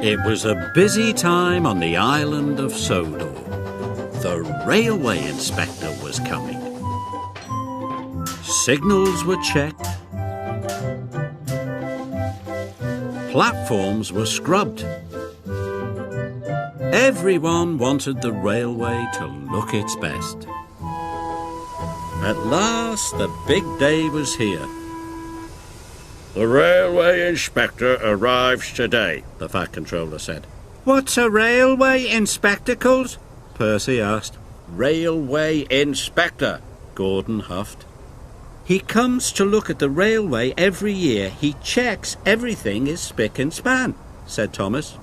It was a busy time on the island of Sodor. The railway inspector was coming. Signals were checked. Platforms were scrubbed. Everyone wanted the railway to look its best. At last, the big day was here. The railway inspector arrives today, the Fat Controller said. What's a railway inspectacles? Percy asked. Railway inspector, Gordon huffed. He comes to look at the railway every year. He checks everything is spick and span, said Thomas.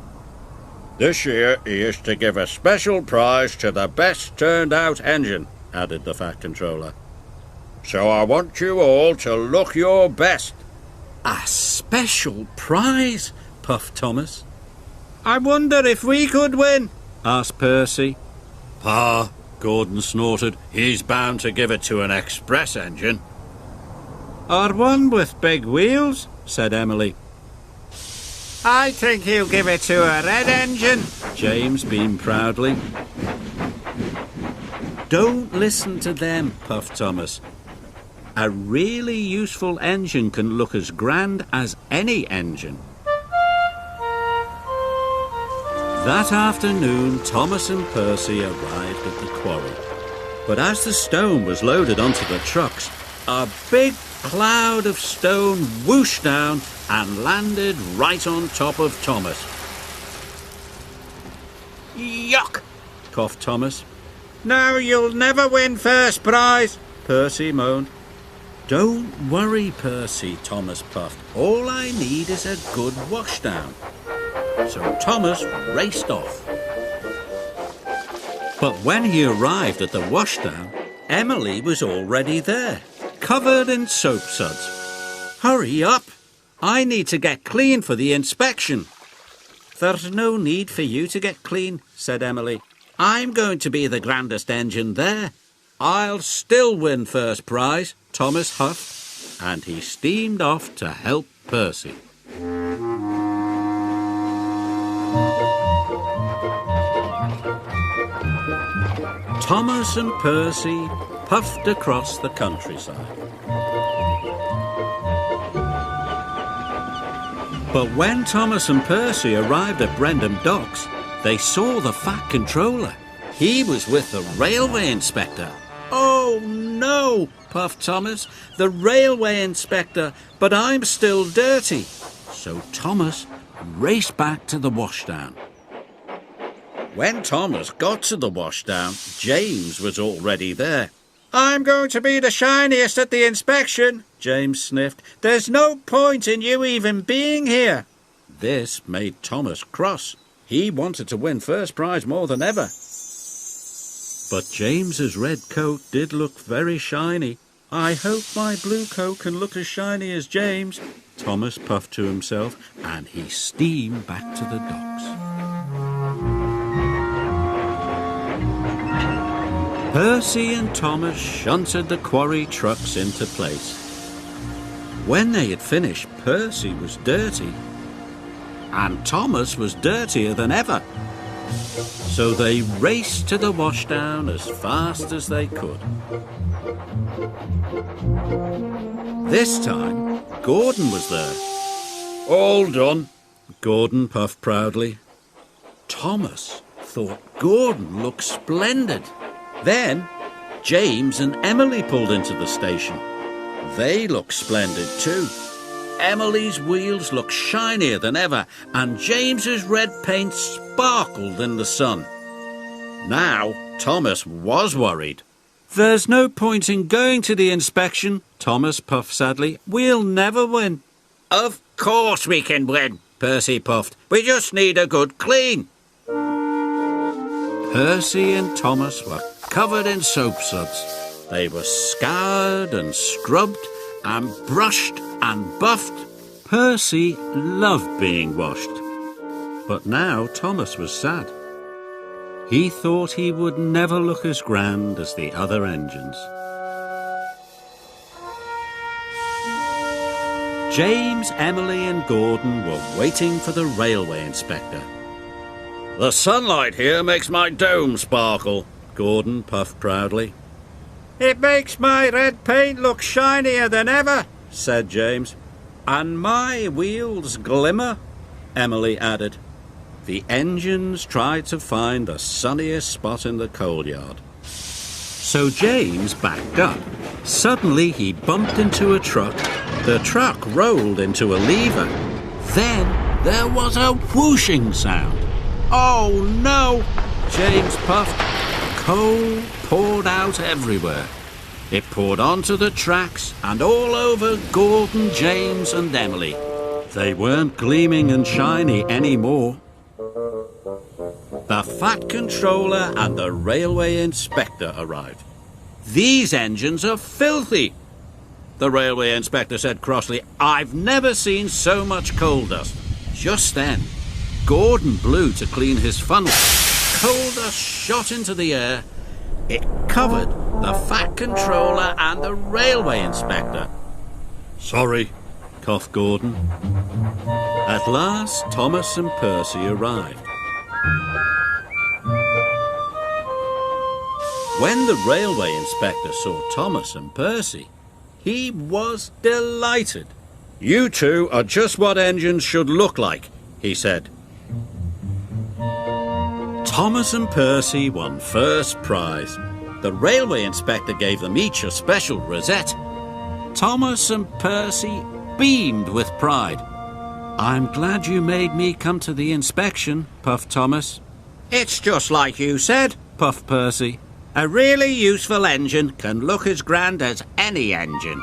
This year he is to give a special prize to the best turned out engine, added the Fat Controller. So I want you all to look your best. A special prize, puffed Thomas. I wonder if we could win, asked Percy. Pa, Gordon snorted, he's bound to give it to an express engine. Or one with big wheels, said Emily. I think he'll give it to a red engine, James beamed proudly. Don't listen to them, puffed Thomas. A really useful engine can look as grand as any engine. That afternoon, Thomas and Percy arrived at the quarry. But as the stone was loaded onto the trucks, a big cloud of stone whooshed down and landed right on top of Thomas. Yuck, coughed Thomas. Now you'll never win first prize, Percy moaned. Don't worry, Percy, Thomas puffed. All I need is a good washdown. So Thomas raced off. But when he arrived at the washdown, Emily was already there, covered in soap suds. Hurry up! I need to get clean for the inspection. There's no need for you to get clean, said Emily. I'm going to be the grandest engine there. I'll still win first prize, Thomas huffed, and he steamed off to help Percy. Thomas and Percy puffed across the countryside. But when Thomas and Percy arrived at Brendam Docks, they saw the Fat Controller. He was with the railway inspector. Oh no, puffed Thomas, the railway inspector, but I'm still dirty. So Thomas raced back to the washdown. When Thomas got to the washdown, James was already there. I'm going to be the shiniest at the inspection, James sniffed. There's no point in you even being here. This made Thomas cross. He wanted to win first prize more than ever. But James's red coat did look very shiny. I hope my blue coat can look as shiny as James, Thomas puffed to himself, and he steamed back to the docks. Percy and Thomas shunted the quarry trucks into place. When they had finished, Percy was dirty, and Thomas was dirtier than ever. So they raced to the washdown as fast as they could. This time, Gordon was there. All done, Gordon puffed proudly. Thomas thought Gordon looked splendid. Then, James and Emily pulled into the station. They looked splendid too. Emily's wheels looked shinier than ever, and James's red paint sparkled in the sun. Now, Thomas was worried. There's no point in going to the inspection, Thomas puffed sadly. We'll never win. Of course we can win, Percy puffed. We just need a good clean. Percy and Thomas were covered in soap suds. They were scoured and scrubbed and brushed and buffed. Percy loved being washed. But now Thomas was sad. He thought he would never look as grand as the other engines. James, Emily and Gordon were waiting for the railway inspector. The sunlight here makes my dome sparkle, Gordon puffed proudly. It makes my red paint look shinier than ever, said James. And my wheels glimmer, Emily added. The engines tried to find the sunniest spot in the coal yard. So James backed up. Suddenly he bumped into a truck. The truck rolled into a lever. Then there was a whooshing sound. Oh no! James puffed. Coal poured out everywhere. It poured onto the tracks and all over Gordon, James and Emily. They weren't gleaming and shiny anymore. The Fat Controller and the Railway Inspector arrived. "These engines are filthy," the Railway Inspector said crossly. "I've never seen so much coal dust." Just then, Gordon blew to clean his funnel. Coal dust shot into the air. It covered the Fat Controller and the Railway Inspector. Sorry, coughed Gordon. At last, Thomas and Percy arrived. When the Railway Inspector saw Thomas and Percy, he was delighted. "You two are just what engines should look like," he said. Thomas and Percy won first prize. The Railway Inspector gave them each a special rosette. Thomas and Percy beamed with pride. "I'm glad you made me come to the inspection," puffed Thomas. It's just like you said, puffed Percy. A really useful engine can look as grand as any engine.